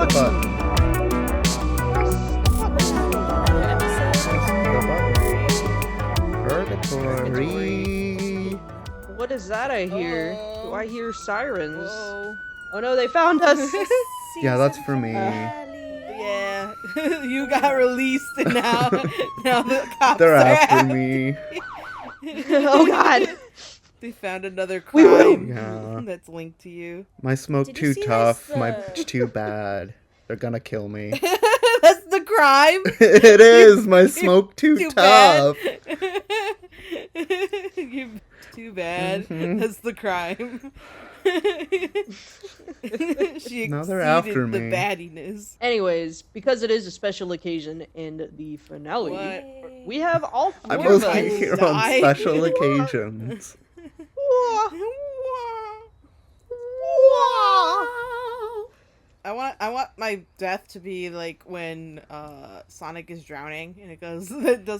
the button. Purgatory. What is that I hear? Do I hear sirens? Whoa. Oh no, they found us! Yeah, that's for me. Yeah, you got released and now the cops They're are after me. Oh god! They found another We will. crime Yeah. that's linked to you. My smoke Did you too see tough. this, My too bad. They're gonna kill me. That's the crime. It is my smoke too tough. You too bad. Mhm. That's the crime. She Now they're exceeded after the me. baddiness. Anyways, because it is a special occasion in the finale, What? we have all four I'm of mostly us. here on Die. special occasions. I want my death to be like when Sonic is drowning and it does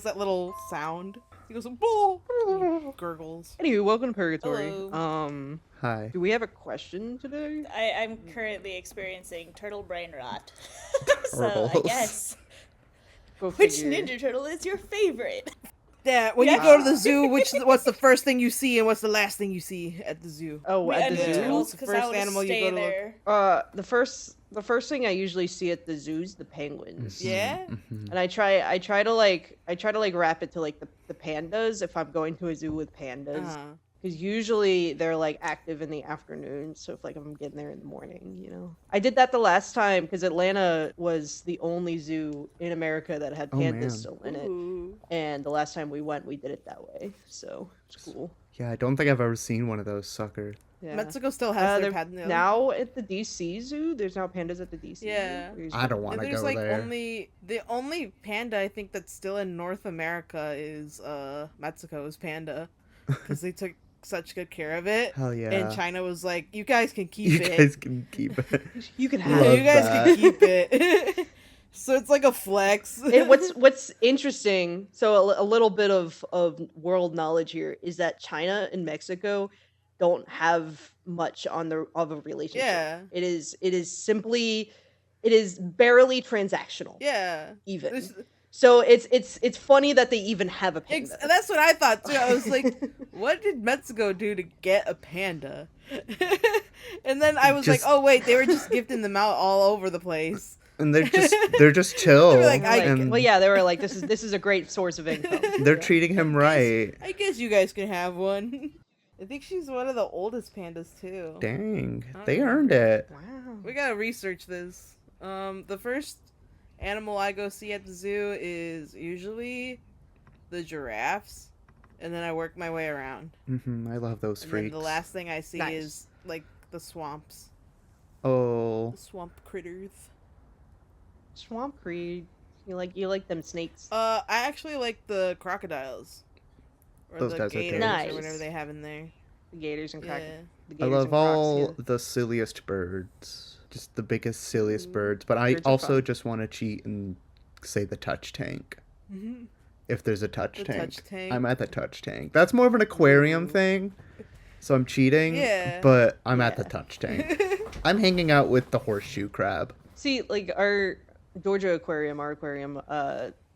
that little sound. He goes bull, gurgles. Anywho, welcome to Purgatory. Hello. Hi. Do we have a question today? I'm currently experiencing turtle brain rot. So I Turtles. guess. Go Which figure. Ninja Turtle is your favorite? Yeah, when you go to the zoo, what's the first thing you see and what's the last thing you see at the zoo? Oh, We at had the Ninja zoo? turtles The because first I would animal you stay go to look- there. The first thing I usually see at the zoo is the penguins. Yeah? Mhm. And I try to like wrap it to like the pandas if I'm going to a zoo with pandas. Uh-huh. Because usually they're like active in the afternoon, so if I'm getting there in the morning, you know. I did that the last time because Atlanta was the only zoo in America that had Oh, pandas man. still in it, Ooh. and the last time we went, we did it that way, so it's cool. Yeah, I don't think I've ever seen one of those sucker. Yeah. Mexico still has their They're panda. now at the DC zoo. There's now pandas at the DC. Yeah. Zoo. I don't want And to there's go like there. the only panda I think that's still in North America is Mexico's panda because they took such good care of it. Hell yeah. And China was like, "You guys can keep You it. guys can keep it. You can Yeah, have Love you guys that. can keep it." So it's like a flex. And what's interesting, so a little bit of world knowledge here is that China and Mexico don't have much of a relationship. Yeah. It is barely transactional. Yeah. Even. There's- So it's funny that they even have a panda. That's what I thought too. I was like, what did Mexico do to get a panda? And then I was like, Just- oh wait, they were just gifting them out all over the place. And they're just chill. They're like, and Well, yeah, they were like, this is a great source of income. they're treating him right. I guess you guys can have one. I think she's one of the oldest pandas too. Dang, I they don't earned it. Wow. We gotta research this. The first animal I go see at the zoo is usually the giraffes, and then I work my way around. I love those And then freaks. the last thing I see Nice. is like the swamps, Oh, the swamp critters. Swamp Creed. You like them snakes. I actually like the crocodiles. Or Those the guys are gators Nice. or whatever they have in there. The gators and crack. Yeah. The I gators love and crocs, all yeah. the silliest birds. Just the biggest, silliest birds. But I Birds are also fun. just want to cheat and say the touch tank. Mhm. If there's a touch The tank. touch tank. I'm at the touch tank. That's more of an aquarium thing. So I'm cheating. Yeah. But I'm at the Yeah. touch tank. I'm hanging out with the horseshoe crab. See, like our Georgia aquarium,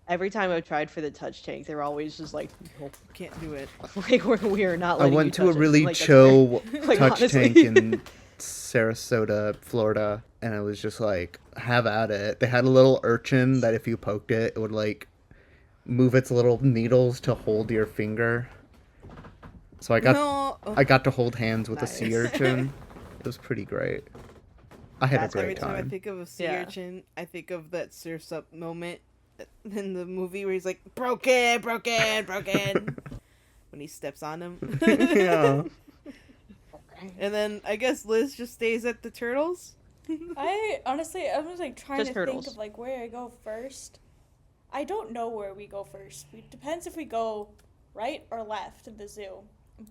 every time I've tried for the touch tank, they're always just like, no. Can't do it. Like we are not I letting went you to a touch it. really Like, that's chill Like, touch honestly. tank in Sarasota, Florida, and I was just like, have at it. They had a little urchin that if you poked it, it would like move its little needles to hold your finger. So I got No. I got to hold hands with a sea Nice. urchin. It was pretty great. I had That's a Every great time I time. think of a sea Yeah. urchin, I think of that Surf's Up moment in the movie where he's like, broken, broken, broken. When he steps on him. Yeah. And then I guess Liz just stays at the turtles. I honestly, I was like trying Just to turtles. think of like where I go first. I don't know where we go first. It depends if we go right or left of the zoo.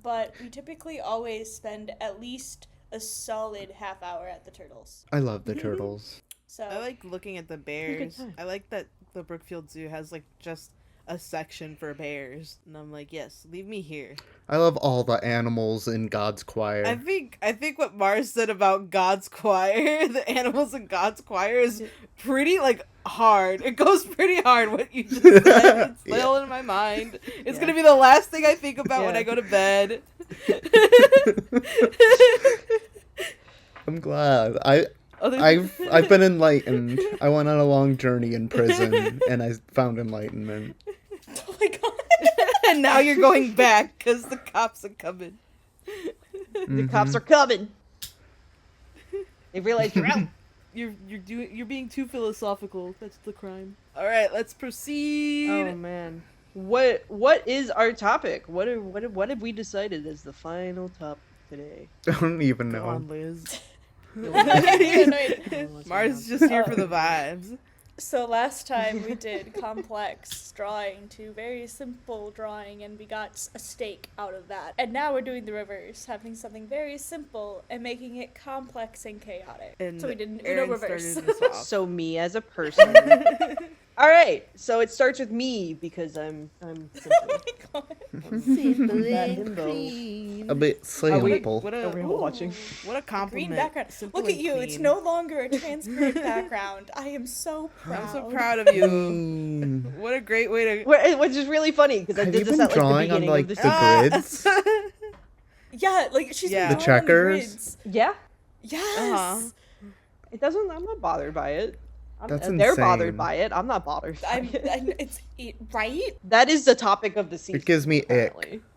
But we typically always spend at least a solid half hour at the turtles. I love the turtles. So I like looking at the good bears. time. I like that the Brookfield Zoo has like just a section for bears, and I'm like, yes, leave me here. I love all the animals in God's choir. I think what Mars said about God's choir, the animals in God's choir, is pretty like hard. It goes pretty hard. What you just said, it's still in my mind. It's gonna be the last thing I think about when I go to bed. I'm glad. I've been enlightened. I went on a long journey in prison, and I found enlightenment. Oh my god. And now you're going back because the cops are coming. The cops are coming. They realize you're out. You're being too philosophical. That's the crime. All right, let's proceed. Oh man, what is our topic? What have we decided as the final topic today? I don't even Come know. on, Liz. Yeah, Mars is just here for the vibes. So last time we did complex drawing to very simple drawing, and we got a steak out of that. And now we're doing the reverse, having something very simple and making it complex and chaotic. And So we didn't do Aaron no reverse. started this off. So me as a person. All right, so it starts with me because I'm simple. Oh my god. A bit simple. What Are we a all watching? what a Green compliment. background. Simple Look at and you. It's clean. no longer a transparent background. I am so proud. I'm so proud of you. Mm. What a great way to. Which is really funny because I Have did you this been at like the drawing on beginning like of the the grids? Yeah, like she's Yeah. been The drawing on checkers? grids. Yeah, Yes. Uh-huh. it doesn't. I'm not bothered by it. That's They're bothered insane. by it. I'm not bothered. By it. Right. That is the topic of the season. It gives me ick.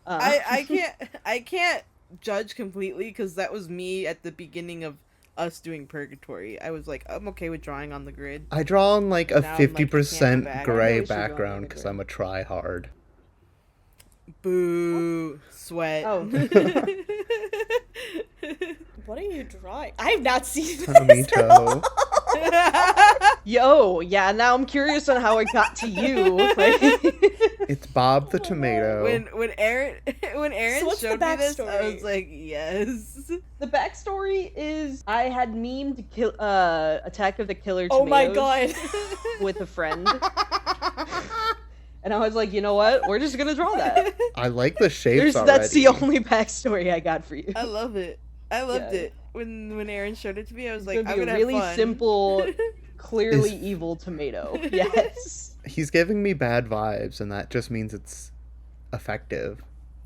apparently. I can't judge completely because that was me at the beginning of us doing Purgatory. I was like, I'm okay with drawing on the grid. I draw on like a Now I'm like, 50% can't go back. gray I know you should draw on background the because grid. I'm a try hard. Boo, sweat. Oh. What are you drawing? I have not seen this. Tomito. Yo, yeah. Now I'm curious on how it got to you. Like, It's Bob the tomato. when Aaron So what's the showed me this, I backstory? was like, yes. the backstory is I had memed Attack of the Killer Oh Tomatoes my god. with a friend, and I was like, you know what? We're just gonna draw that. I like the shapes already. That's the only backstory I got for you. I love it. I loved Yeah. it when Aaron showed it to me. I was It's like, gonna I'm be a gonna really have fun. simple, clearly Is- evil tomato. Yes. He's giving me bad vibes, and that just means it's effective.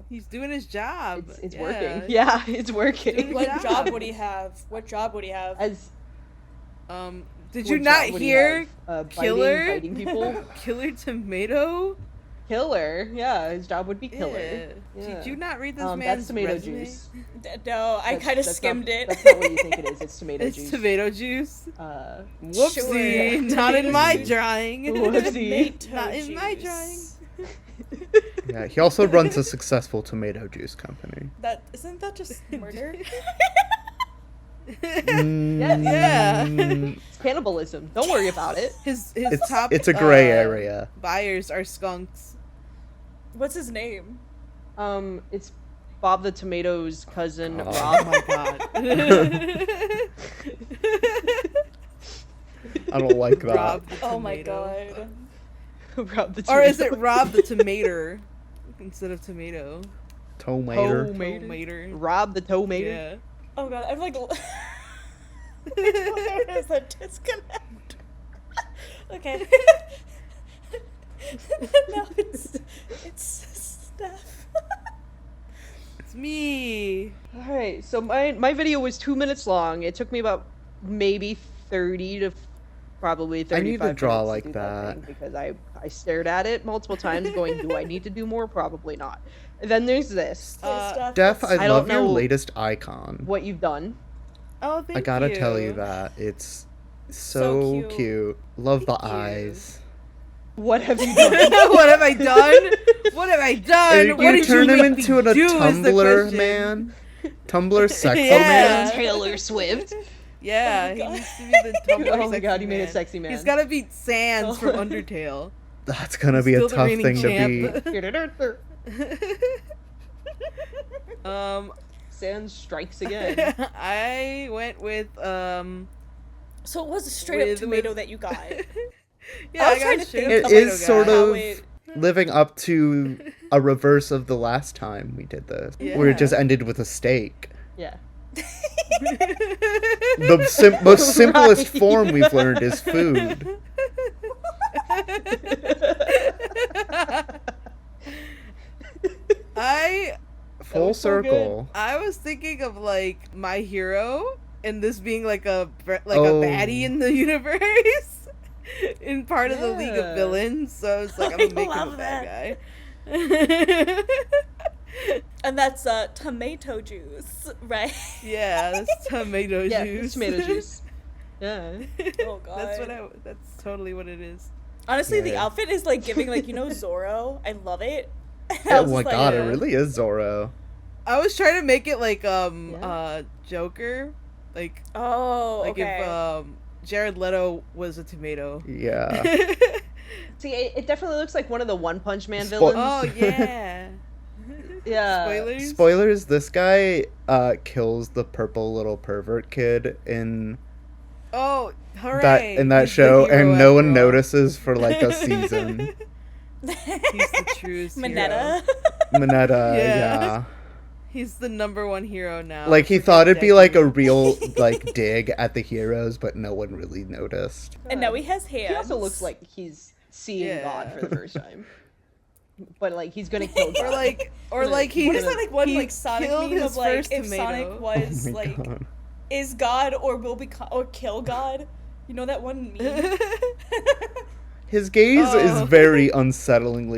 He's doing his job. It's Yeah. working. Yeah, it's working. Doing What job. job would he have? What job would he have? As Did what you not job would he hear have? Killer? biting people? Killer Tomato? Killer. Yeah, his job would be killer. Yeah. Yeah. Did you not read this That's man's tomato resume? juice. No, I That's- kind of that's skimmed not, it. That's not what you think it is. It's tomato It's juice. tomato juice. Whoopsie. Whoopsie! Not in my Tomato drawing. Whoopsie. Tomato Not in my juice. drawing. Yeah, he also runs a successful tomato juice company. That isn't that just murder? Yeah. It's cannibalism. Don't worry about it. His It's top. it's a gray area. Buyers are skunks. What's his name? It's Bob the Tomato's cousin, Oh. Oh Rob. my god. I don't like that. Rob the Oh my tomato. god. Rob the Or is it Tomato. Rob the tomato instead of tomato? Tomato. Tomater. Rob the Tomato. Yeah. Oh god, I'm like. There's a disconnect. Okay. No, it's Steph. It's me. All right, so my video was 2 minutes long. It took me about maybe 30 to probably 35 I need to draw minutes like do that. thing because I stared at it multiple times going, do I need to do more? Probably not. And then there's this, Steph, Def, I I love don't your know latest icon. what you've done. Oh, thank I gotta you. tell you that. It's So so cute. cute. Love the Thank you. eyes. What have you done? What have I done? What have I done? You, What did turn him make me into a do is the Tumblr question. man. Tumblr sexo Yeah. man. Taylor Swift. Yeah, Oh he my needs to be the Tumblr Oh my sexy god, you made man. a sexy man. He's gotta beat Sans from Oh. Undertale. That's gonna be a Still the tough reigning thing to champ. Sans strikes again. I went with So it was a straight up With- tomato with- that you got. yeah, I I was got trying to straight think up It tomato is guy. sort How of it- living up to a reverse of the last time we did this, where it Yeah. just ended with a steak. Yeah. The most simplest form we've learned is food. Full was so good. circle. I was thinking of like My Hero and this being like a Oh. baddie in the universe, in part of the League Yeah. of Villains. So I was like, I'm I gonna make him a love bad guy. And that's tomato juice, right? Yeah, that's tomato Yeah, juice. it's tomato juice. Yeah. Oh, God. That's totally what it is. Honestly, the Yeah. outfit is like giving like Zorro. I love it. I Oh was my just like, god, it really is Zorro. I was trying to make it like Yeah. Joker, like Oh, like okay. if Jared Leto was a tomato. Yeah. See, it definitely looks like one of the One Punch Man Spo- villains. Oh yeah. Yeah. Spoilers. Spoilers, this guy kills the purple little pervert kid in Oh, hooray! that He's the show, hero and no one after all. notices for like a season. He's the truest Mineta. Mineta, Yeah. yeah. He's the #1 hero now. Like he for thought it'd be like a decades. real like dig at the heroes, but no one really noticed. And now he has hands. He also looks like he's seeing Yeah. God for the first time. But like he's gonna kill God. or like he. What is that like one he like Sonic killed meme his of like first if tomato. Sonic was Oh my like God. is God or will become or kill God? You know that one meme? His gaze is Oh. very unsettling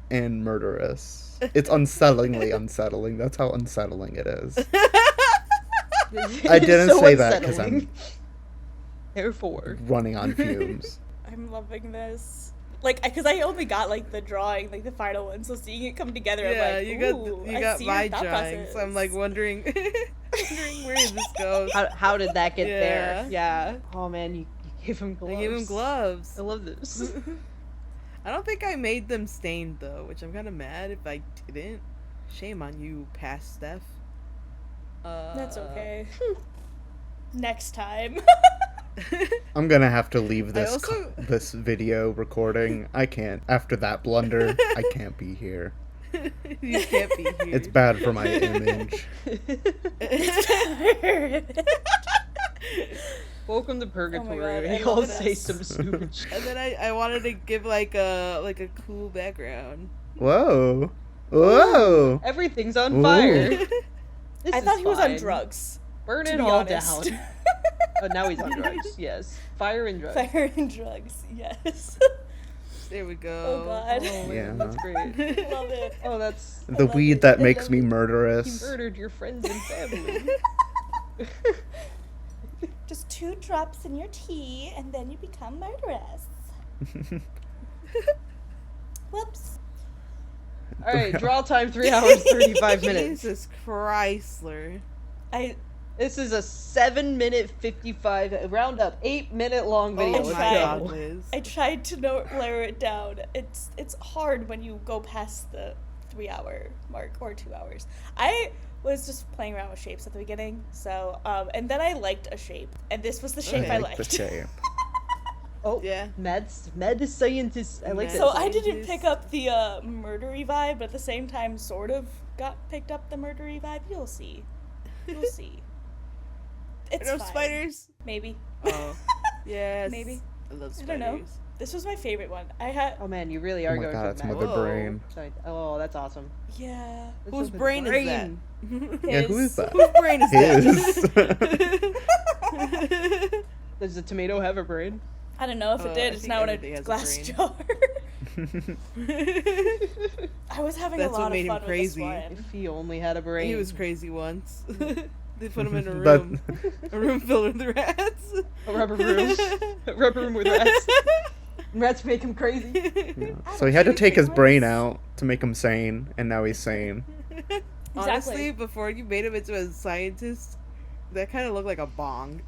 and murderous. It's unsettlingly unsettling. That's how unsettling it is. I didn't say that 'cause I'm- Therefore. Running on fumes. I'm loving this. Like, because I only got like the drawing, like the final one, so seeing it come together, Yeah, I'm like, you ooh, got I got see your my thought drawing, so I'm like process. wondering where this goes. How did that get there? Yeah. Yeah. Oh man, you gave him gloves. I gave him gloves. I love this. I don't think I made them stained though, which I'm kind of mad if I didn't. Shame on you, past Steph. That's okay. Next time. I'm gonna have to leave I this also- this video recording. I can't. After that blunder, I can't be here. You can't be here. It's bad for my image. Welcome to Purgatory. God, I We love all this. say some stupid shit. And then I wanted to give like a cool background. Whoa. Whoa. Everything's on Ooh. fire. This I is thought he was on fine. drugs. Burn to it be all honest. down. Oh, now he's on drugs. Yes. Fire and drugs. Fire and drugs, yes. There we go. Oh god. Oh, man, Yeah. that's great. Love it. Oh, that's The love weed it. that I makes love me it. you murderous. murdered your friends and family. Just 2 drops in your tea, and then you become murderous. Whoops. All right, draw time 3 hours 35 minutes. Jesus Chrysler. This is a 7-minute 55 round up 8-minute long video. Oh Let's my tried. god, go. Liz. I tried to lower it down. It's hard when you go past the 3-hour mark or 2 hours. I was just playing around with shapes at the beginning, so and then I liked a shape, and this was the shape I like the liked. shape. Oh, Yeah. mad scientist. I like Mad that. So I didn't Scientist. pick up the murdery vibe, but at the same time, sort of got picked up the murdery vibe. You'll see. You'll see. It's Are those fine. spiders? Maybe. Oh. Yes. Maybe. I love I spiders. don't know. This was my favorite one. I had. Oh man, you really are Oh my going god, for it's the mother mad. Whoa. brain. Sorry. Oh, that's awesome. Yeah. Let's Whose open the brain is that? Yeah, who is His. that? Whose brain is His. that? Does the tomato have a brain? I don't know if it I did. It's think now in everything a has a glass brain. jar. I was having That's a lot what made of him fun crazy. with this If he only had a brain. He was crazy once. They put him in a But- room. A room filled with rats. A rubber room. A rubber room with rats. Rats make him crazy. Yeah. So he had to take his brain out to make him sane, and now he's sane. Honestly, before you made him into a scientist, that kind of looked like a bong.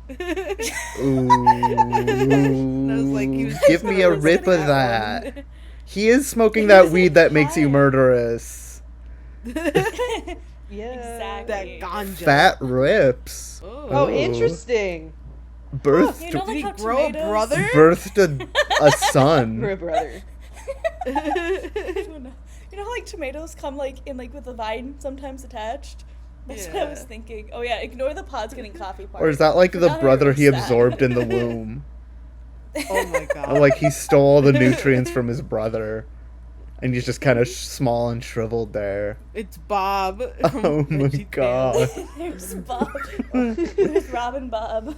Ooh. I was like, he was just Give me gonna a listen rip to of that. He is smoking that weed that makes you murderous. Yeah. Exactly. That ganja. Fat rips. Oh, Ooh. interesting. Birthed You know, Did like he how grow a tomatoes- brother? birthed a For a son. brother. I don't know. You know how like tomatoes come like in like with a vine sometimes attached? That's what I was Yeah. thinking. Oh yeah, ignore the pods getting coffee part. Or is that like So the now I'm brother he really sad. absorbed in the womb? Oh my Or god. like he stole the nutrients from his brother, and he's just kind of small and shriveled there. It's Bob. From Oh my VeggieTales. god. There's Bob. There's Robin Bob.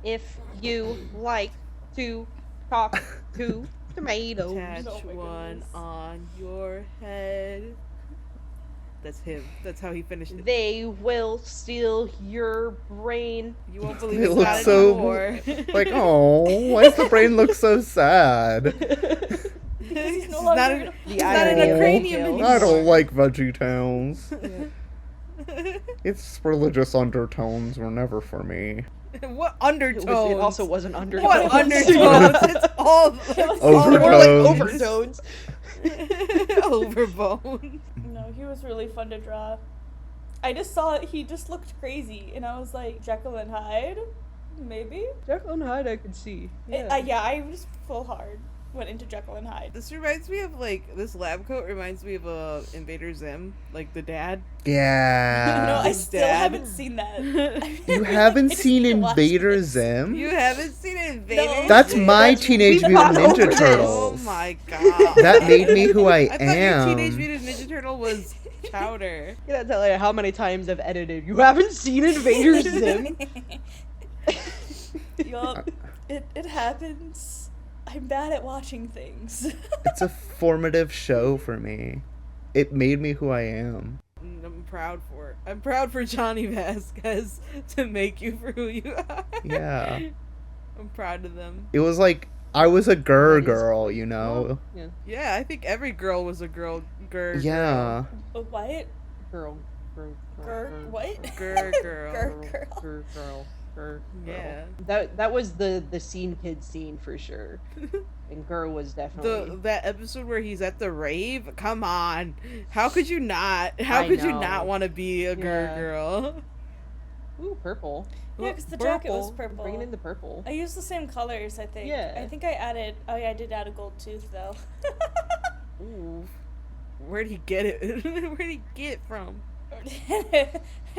If you like to talk to tomatoes. Attach Oh my one goodness. on your head. That's him. That's how he finished it. They will steal your brain. You won't believe They it's look not so- anymore. Like, oh, why does the brain look so sad? He's no not longer an, gonna- he's not in a irony cranium will anymore. I don't like Veggie Tales. Its religious undertones were never for me. What undertones? It also wasn't undertones. What undertones? It's all More like Overtones. overtones. overbone. No, he was really fun to draw. I just saw it, he just looked crazy, and I was like, Jekyll and Hyde? Maybe? Jekyll and Hyde, I could see. Yeah, I was full hard. Went into Jekyll and Hyde. This reminds me of like this lab coat reminds me of Invader Zim, like the dad. No, Yeah. I His still dad. haven't seen that. You haven't I just seen need to watch Invader this. Zim? You haven't seen Invader No. That's Zim? my Teenage we Mutant got over Ninja this. Oh Turtles. my god. That made me who I I thought your Teenage am. Mutant Ninja Turtle was Chowder. You gotta tell you how many times I've edited. You haven't seen Invader Zim? Yup, it happens. I'm bad at watching things. It's a formative show for me. It made me who I am. I'm proud for it. I'm proud for Johnny Vasquez to make you for who you are. Yeah. I'm proud of them. It was like I was a That is- girl, you know? Yeah. Yeah, I think every girl was a girl. Yeah. What? Girl. What? Girl. Girl. Yeah. That was the scene kid scene for sure. And girl was definitely That episode where he's at the rave. Come on, how could you not? How I could you know. not want to be a Yeah. girl? ooh purple. Yeah, because the jacket was purple. Bringing in the purple. I used the same colors, I think. Yeah. I think I added. Oh yeah, I did add a gold tooth though. Ooh, where'd he get it? Where'd he get it from?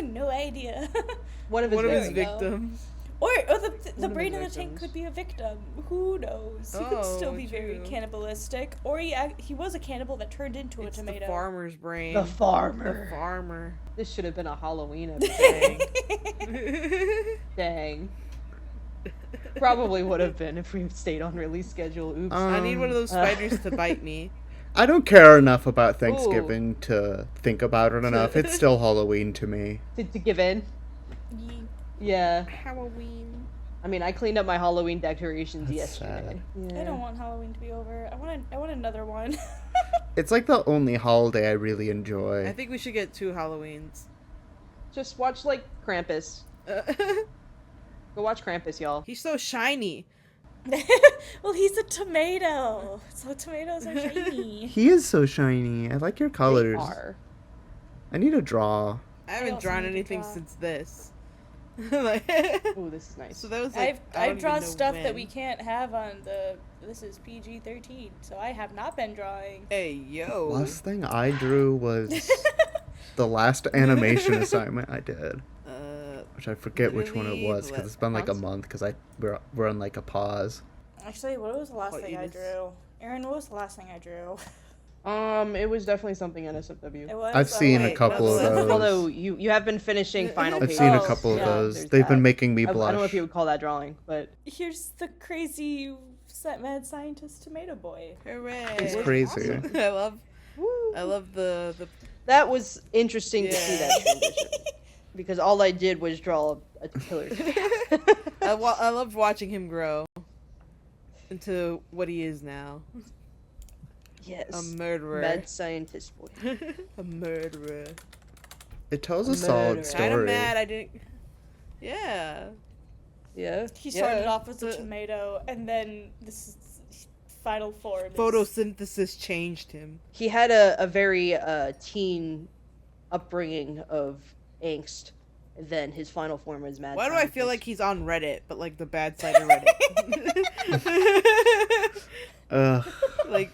No idea. One of his One of his we go. victims. Or the One of brain the in the tank victims. could be a victim. Who knows? He could still Oh, be very true. cannibalistic. Or he was a cannibal that turned into It's a tomato. the farmer's brain. The The farmer. farmer. This should have been a Halloween episode. Dang. Probably would have been if we stayed on release schedule. Oops. I need one of those Uh. spiders to bite me. I don't care enough about Thanksgiving to think about it enough. It's still Halloween to me. to give in. Ye- Yeah. Halloween. I mean, I cleaned up my Halloween decorations That's yesterday. I don't want Halloween to be over. I want another one. It's like the only holiday I really enjoy. I think we should get 2 Halloweens. Just watch like Krampus. Go watch Krampus, y'all. He's so shiny. Well, he's a tomato, so tomatoes are shiny. He is so shiny. I like your They colors. are. I need to draw. I haven't also drawn need to anything draw. since this. Like, Ooh, this is nice. so that was like I've drawn stuff that when. we can't have on the. This is PG-13, so I have not been drawing. Hey yo. Last thing I drew was the last animation assignment I did, which I forget which one it Literally was because it's been like a Pause? month because we're on like a pause. Actually, what was the last What thing you I just- drew? Aaron, what was the last thing I drew? It was definitely something NSFW. It was. I've seen a wait, couple of that's- those. Although you have been finishing final I've pages. seen a Oh, couple of yeah, those. there's They've been that. making me I blush. don't know if you would call that drawing, but Here's the crazy mad scientist tomato boy. Hooray. It's crazy. awesome. I love the that was interesting to see Yeah. that transition because all I did was draw a killer. I loved watching him grow into what he is now. Yes, A murderer. mad scientist boy. A murderer. It tells a Murder. solid Kinda story. mad I didn't. Yeah. Yeah, He started yeah. off as a The- tomato, and then this is final form. is- Photosynthesis changed him. He had a very teen upbringing of angst. And then his final form was mad. Why do I feel scientist. like he's on Reddit, but like the bad side of Reddit? Ugh. Like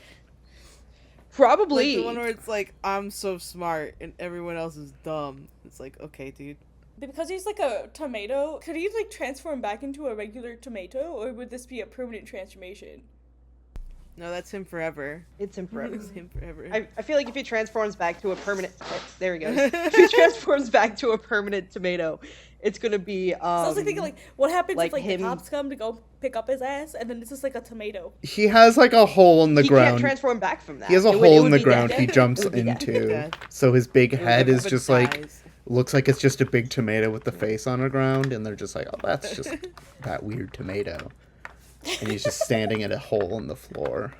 Probably. Like the one where it's like, I'm so smart and everyone else is dumb. It's like, okay, dude. Because he's like a tomato, could he like transform back into a regular tomato, or would this be a permanent transformation? No, that's him forever. It's him forever. It's him forever. I feel like if he transforms back to a permanent, there he goes. If he transforms back to a permanent tomato, it's gonna be. So I was like thinking, like, what happens like if like him- the cops come to go pick up his ass, and then it's just like a tomato? He has like a hole in the he can't ground. transform back from that. He has a It would- it hole in would the be ground dead. he jumps It would be dead. into. Yeah. So his big head is But just like dies. looks like it's just a big tomato with the face on the ground, and they're just like, oh, that's just that weird tomato. And he's just standing in a hole in the floor.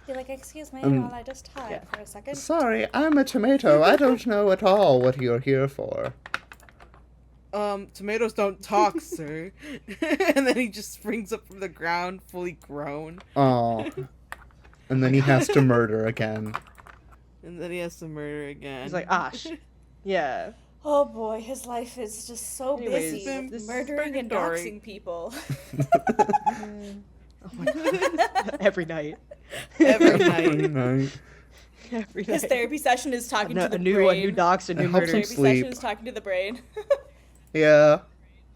You're like, excuse me, Um, while I just hide yeah. for a second. Sorry, I'm a tomato. I don't know at all what you're here for. Tomatoes don't talk, sir. And then he just springs up from the ground, fully grown. Oh. And then he has to murder again. And then he has to murder again. He's like, yeah. Oh boy, his life is just so Anyways, busy with this is murdering and Purgatory. doxing people. Oh my god. Every night. Every Every night. night. Every His night. therapy session is talking to the a new brain. docs, a new It helps murder. him Therapy sleep. session is talking to the brain. Yeah.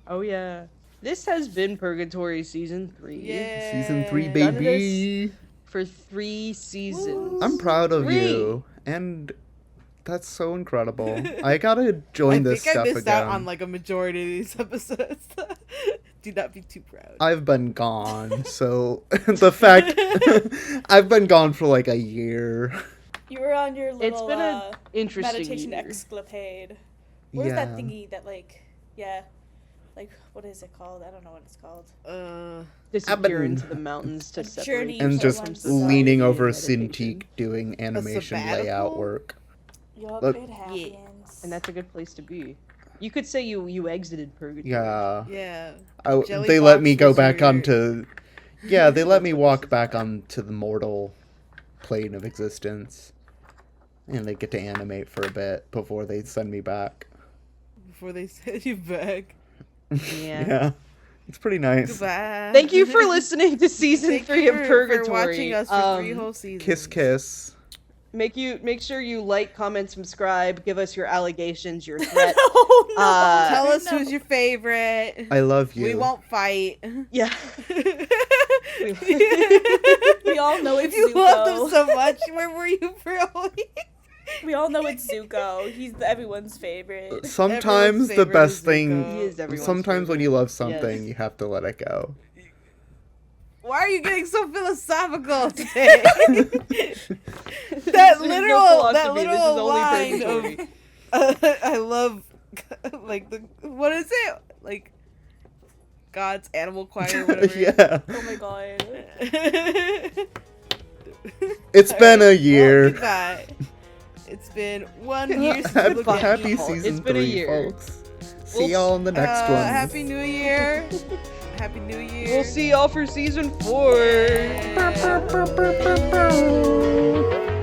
Oh yeah. This has been Purgatory season 3. Yeah. Season 3, Done baby. For 3 seasons. I'm proud of 3. you. And that's so incredible. I gotta join I this think I stuff missed again. out on like a majority of these episodes. Do not be too proud. I've been gone, so the fact I've been gone for like a year. You were on your little It's been an interesting meditation year. escapade. What is that Yeah. thingy that like, yeah, like what is it called? I don't know what it's called. Disappear I've been- into the mountains to A separate journey And from just one society. leaning over a meditation. Cintiq doing animation sabbatical? layout work. Yup, But- it happens. And that's a good place to be. You could say you exited Purgatory. Yeah. Yeah. They Jellybox let me go was back your- onto. Yeah, they let me walk back onto the mortal plane of existence. And they get to animate for a bit before they send me back. Before they send you back. Yeah. It's pretty nice. Goodbye. Thank you for listening to season Thank 3 you of for Purgatory. watching us for 3 whole seasons. Kiss, kiss. Make sure you like, comment, subscribe. Give us your allegations, your threats. Oh no! Tell us No. who's your favorite. I love you. We won't fight. Yeah. We all know If it's you Zuko. loved him so much, where were you for a week? We all know it's Zuko. He's everyone's favorite. Sometimes the favorite best is thing. Zuko. He is everyone's Sometimes when favorite. you love something, Yes. you have to let it go. Why are you getting so philosophical today? This that is no literal, that philosophy, this is literal only line Purgatory. of, I love, like what is it? Like, God's animal choir, whatever. Yeah. Oh my god. It's been a Well, year. goodbye. It's been 1 year since we looked Goodbye. at Happy people. season It's been a 3, year. folks. See y'all in the next one. Happy New Year. Happy New Year. We'll see y'all for season 4. Yeah. Bow, bow, bow, bow, bow.